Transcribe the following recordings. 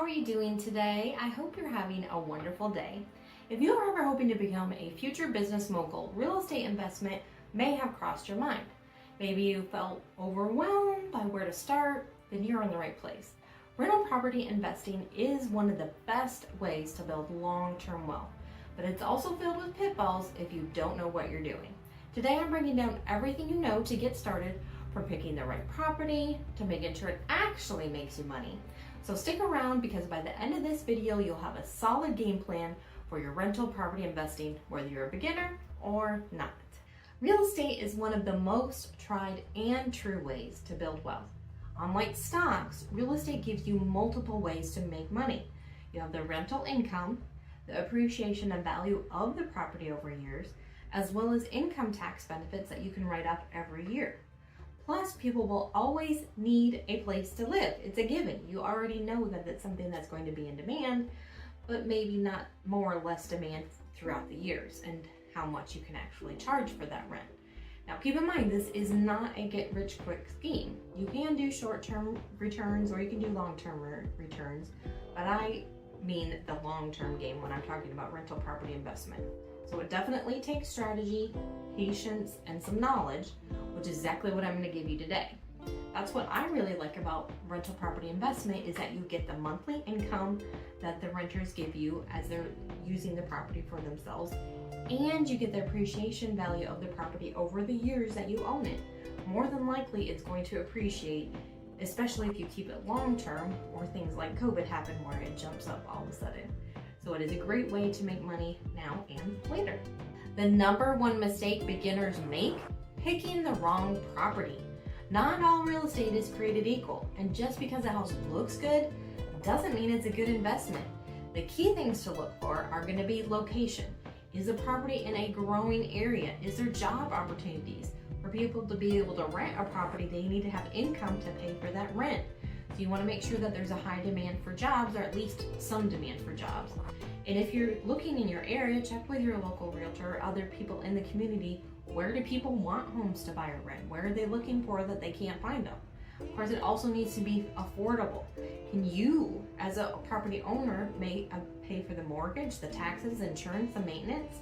are you doing today? I hope you're having a wonderful day. If you are ever hoping to become a future business mogul, real estate investment may have crossed your mind. Maybe you felt overwhelmed by where to start, then you're in the right place. Rental property investing is one of the best ways to build long-term wealth, but it's also filled with pitfalls if you don't know what you're doing. Today I'm breaking down everything you know to get started, from picking the right property to making sure it actually makes you money. So stick around, because by the end of this video you'll have a solid game plan for your rental property investing, whether you're a beginner or not. Real estate is one of the most tried and true ways to build wealth. Unlike stocks, real estate gives you multiple ways to make money. You have the rental income, the appreciation and value of the property over years, as well as income tax benefits that you can write off every year. Plus, people will always need a place to live. It's a given. You already know that it's something that's going to be in demand, but maybe not more or less demand throughout the years, and how much you can actually charge for that rent. Now keep in mind, this is not a get-rich-quick scheme. You can do short-term returns or you can do long-term returns, but I mean the long-term game when I'm talking about rental property investment. So it definitely takes strategy, patience, and some knowledge, which is exactly what I'm going to give you today. That's what I really like about rental property investment, is that you get the monthly income that the renters give you as they're using the property for themselves, and you get the appreciation value of the property over the years that you own it. More than likely it's going to appreciate, especially if you keep it long term, or things like COVID happen where it jumps up all of a sudden. So it is a great way to make money now and later. The number one mistake beginners make: picking the wrong property. Not all real estate is created equal, and just because a house looks good doesn't mean it's a good investment. The key things to look for are going to be location. Is the property in a growing area? Is there job opportunities? For people to be able to rent a property, they need to have income to pay for that rent. So you want to make sure that there's a high demand for jobs, or at least some demand for jobs. And if you're looking in your area, check with your local realtor or other people in the community. Where do people want homes to buy or rent? Where are they looking for that they can't find them? Of course, it also needs to be affordable. Can you, as a property owner, pay for the mortgage, the taxes, insurance, the maintenance?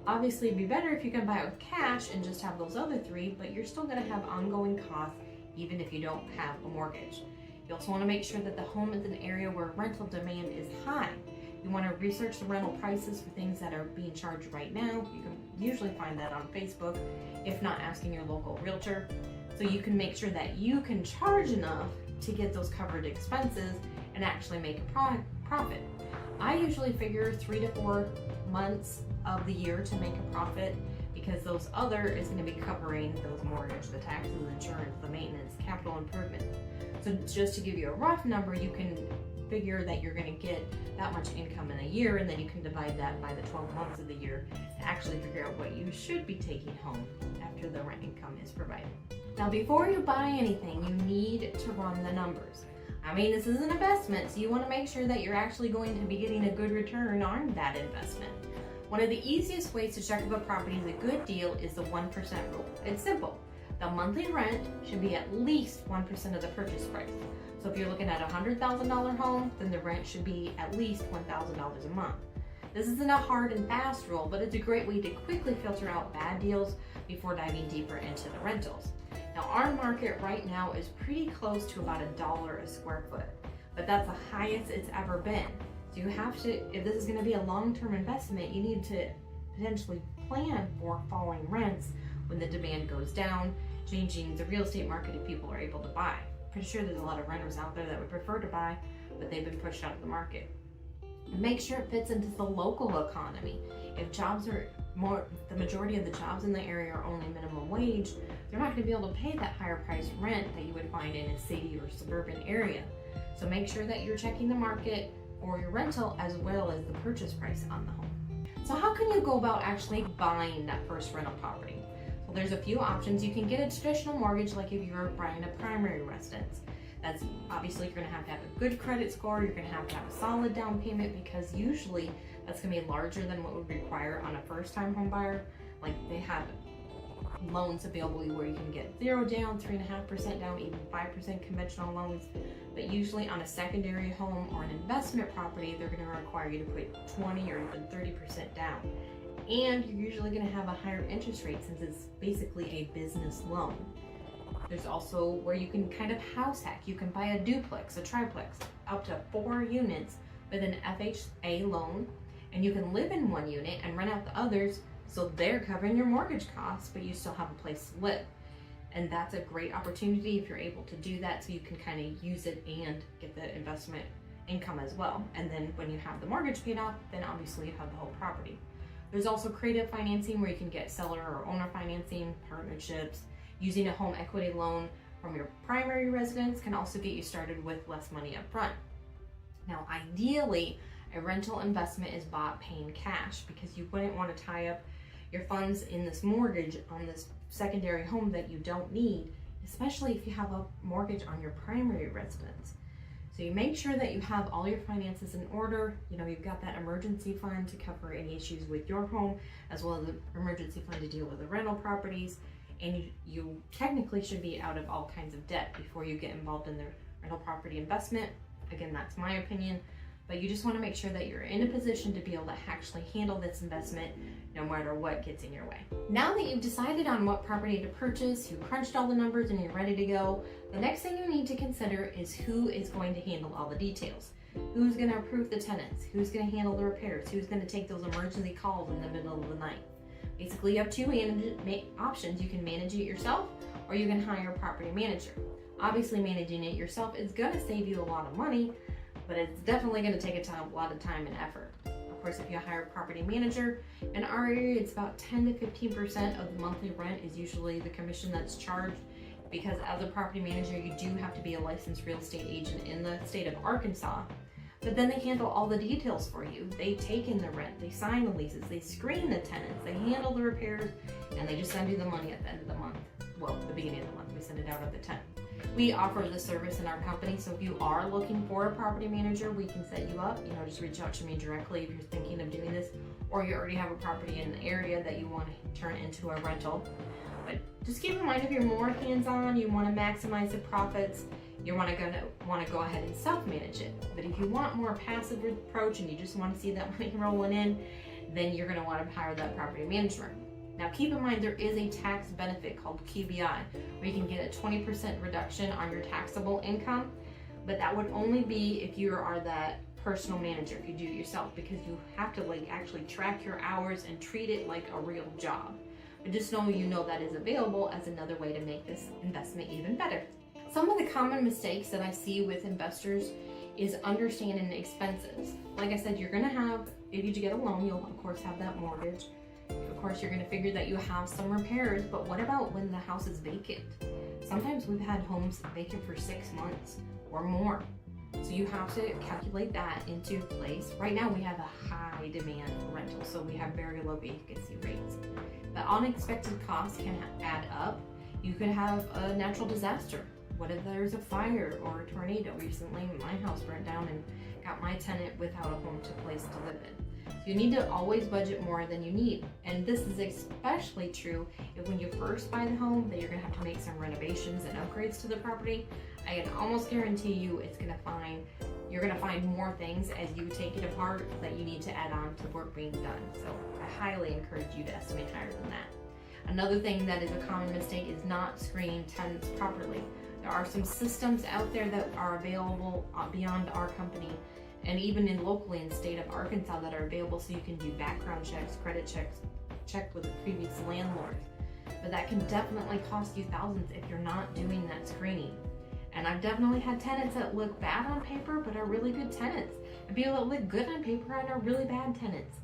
Obviously, it'd be better if you can buy it with cash and just have those other three, but you're still going to have ongoing costs even if you don't have a mortgage. You also want to make sure that the home is an area where rental demand is high. You want to research the rental prices for things that are being charged right now. You can usually find that on Facebook, if not asking your local realtor. So you can make sure that you can charge enough to get those covered expenses and actually make a profit. I usually figure 3 to 4 months of the year to make a profit, because those other is going to be covering those mortgage, the taxes, insurance, the maintenance, capital improvement. So just to give you a rough number, you can figure that you're going to get that much income in a year, and then you can divide that by the 12 months of the year to actually figure out what you should be taking home after the rent income is provided. Now, before you buy anything, you need to run the numbers. I mean, this is an investment, so you want to make sure that you're actually going to be getting a good return on that investment. One of the easiest ways to check if a property is a good deal is the 1% rule. It's simple. The monthly rent should be at least 1% of the purchase price. So if you're looking at a $100,000 home, then the rent should be at least $1,000 a month. This isn't a hard and fast rule, but it's a great way to quickly filter out bad deals before diving deeper into the rentals. Now, our market right now is pretty close to about $1 a square foot, but that's the highest it's ever been. So you have to, if this is going to be a long-term investment, you need to potentially plan for falling rents when the demand goes down, changing the real estate market if people are able to buy. Pretty sure there's a lot of renters out there that would prefer to buy, but they've been pushed out of the market. And make sure it fits into the local economy. If jobs are the majority of the jobs in the area are only minimum wage, they're not going to be able to pay that higher price rent that you would find in a city or suburban area. So make sure that you're checking the market for your rental as well as the purchase price on the home. So how can you go about actually buying that first rental property? Well, there's a few options. You can get a traditional mortgage, like if you're buying a primary residence. That's obviously, you're going to have a good credit score. You're going to have a solid down payment, because usually that's going to be larger than what would require on a first-time home buyer. Like, they have loans available where you can get 0 down, 3.5% down, even 5% conventional loans. but usually on a secondary home or an investment property, they're going to require you to put 20 or even 30% down. And you're usually going to have a higher interest rate since it's basically a business loan. There's also where you can kind of house hack. You can buy a duplex, a triplex, up to 4 units with an FHA loan, and you can live in one unit and rent out the others, so they're covering your mortgage costs, but you still have a place to live. And that's a great opportunity if you're able to do that, so you can kind of use it and get the investment income as well. And then when you have the mortgage paid off, then obviously you have the whole property. There's also creative financing where you can get seller or owner financing, partnerships. Using a home equity loan from your primary residence can also get you started with less money up front. Now, ideally, a rental investment is bought paying cash because you wouldn't want to tie up your funds in this mortgage on this secondary home that you don't need, especially if you have a mortgage on your primary residence. So you make sure that you have all your finances in order. You've got that emergency fund to cover any issues with your home, as well as an emergency fund to deal with the rental properties. And you technically should be out of all kinds of debt before you get involved in the rental property investment. Again, that's my opinion, but you just want to make sure that you're in a position to be able to actually handle this investment no matter what gets in your way. Now that you've decided on what property to purchase, you crunched all the numbers and you're ready to go, the next thing you need to consider is who is going to handle all the details. Who's going to approve the tenants? Who's going to handle the repairs? Who's going to take those emergency calls in the middle of the night? Basically, you have 2 options. You can manage it yourself, or you can hire a property manager. Obviously, managing it yourself is going to save you a lot of money, but it's definitely going to take a lot of time and effort. Of course, if you hire a property manager, in our area, it's about 10 to 15% of the monthly rent is usually the commission that's charged, because as a property manager, you do have to be a licensed real estate agent in the state of Arkansas. But then they handle all the details for you. They take in the rent, they sign the leases, they screen the tenants, they handle the repairs, and they just send you the money at the end of the month. Well, the beginning of the month, we send it out at the 10th. We offer the service in our company, so if you are looking for a property manager, we can set you up. Just reach out to me directly if you're thinking of doing this, or you already have a property in the area that you want to turn into a rental. But just keep in mind, if you're more hands-on, you want to maximize the profits, you want to go ahead and self-manage it. But if you want more passive approach and you just want to see that money rolling in, then you're going to want to hire that property manager. Now keep in mind, there is a tax benefit called QBI, where you can get a 20% reduction on your taxable income, but that would only be if you are that personal manager, if you do it yourself, because you have to actually track your hours and treat it like a real job. But just know that is available as another way to make this investment even better. Some of the common mistakes that I see with investors is understanding the expenses. Like I said, you're going to have, if you get a loan, you'll of course have that mortgage. Of course, you're going to figure that you have some repairs, but what about when the house is vacant? Sometimes we've had homes vacant for 6 months or more. So you have to calculate that into place. Right now we have a high demand for rentals, so we have very low vacancy rates. But unexpected costs can add up. You could have a natural disaster. What if there's a fire or a tornado? Recently, my house burnt down and got my tenant without a home place to live in. So you need to always budget more than you need. And this is especially true if when you first buy the home that you're gonna have to make some renovations and upgrades to the property. I can almost guarantee you you're gonna find more things as you take it apart that you need to add on to work being done. So I highly encourage you to estimate higher than that. Another thing that is a common mistake is not screening tenants properly. There are some systems out there that are available beyond our company, and even locally in the state of Arkansas, that are available, so you can do background checks, credit checks, check with the previous landlord. But that can definitely cost you thousands if you're not doing that screening. And I've definitely had tenants that look bad on paper but are really good tenants, and people that look good on paper and are really bad tenants.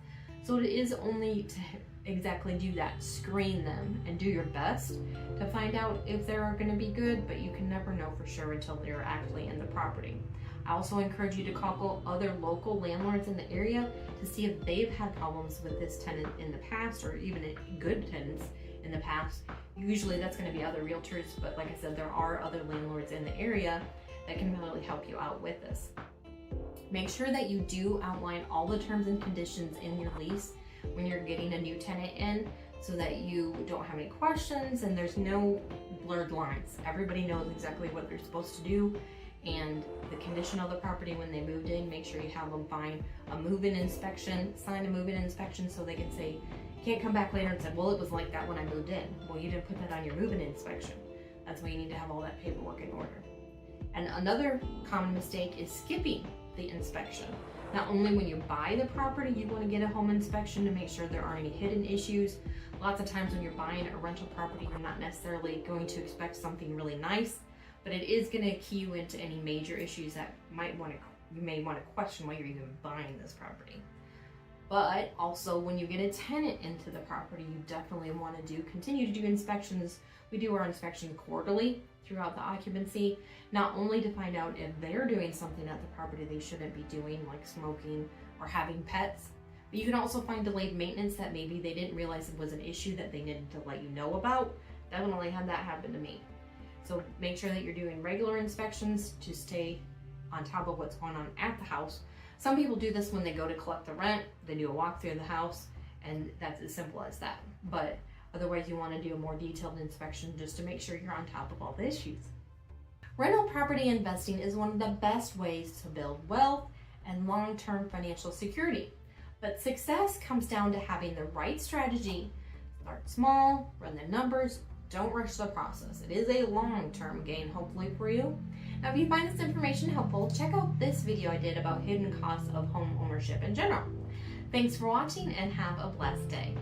So it is only to exactly do that, screen them and do your best to find out if they're going to be good, but you can never know for sure until they're actually in the property. I also encourage you to call other local landlords in the area to see if they've had problems with this tenant in the past, or even good tenants in the past. Usually that's going to be other realtors, but like I said, there are other landlords in the area that can really help you out with this. Make sure that you do outline all the terms and conditions in your lease when you're getting a new tenant in, so that you don't have any questions and there's no blurred lines. Everybody knows exactly what they're supposed to do, and the condition of the property when they moved in. Make sure you have them find a move-in inspection, sign a move-in inspection, so they can say, can't come back later and say, well, it was like that when I moved in. Well, you didn't put that on your move-in inspection. That's why you need to have all that paperwork in order. And another common mistake is skipping the inspection. Not only when you buy the property, you want to get a home inspection to make sure there aren't any hidden issues. Lots of times when you're buying a rental property, you're not necessarily going to expect something really nice, but it is going to key you into any major issues that you may want to question why you're even buying this property. But also when you get a tenant into the property, you definitely want to continue to do inspections. We do our inspection quarterly throughout the occupancy, not only to find out if they're doing something at the property they shouldn't be doing, like smoking or having pets, but you can also find delayed maintenance that maybe they didn't realize it was an issue that they needed to let you know about. Definitely had that happen to me. So make sure that you're doing regular inspections to stay on top of what's going on at the house. Some people do this when they go to collect the rent, they do a walkthrough of the house, and that's as simple as that. But otherwise, you want to do a more detailed inspection just to make sure you're on top of all the issues. Rental property investing is one of the best ways to build wealth and long-term financial security. But success comes down to having the right strategy. Start small, run the numbers, don't rush the process. It is a long-term gain, hopefully, for you. Now, if you find this information helpful, check out this video I did about hidden costs of home ownership in general. Thanks for watching and have a blessed day.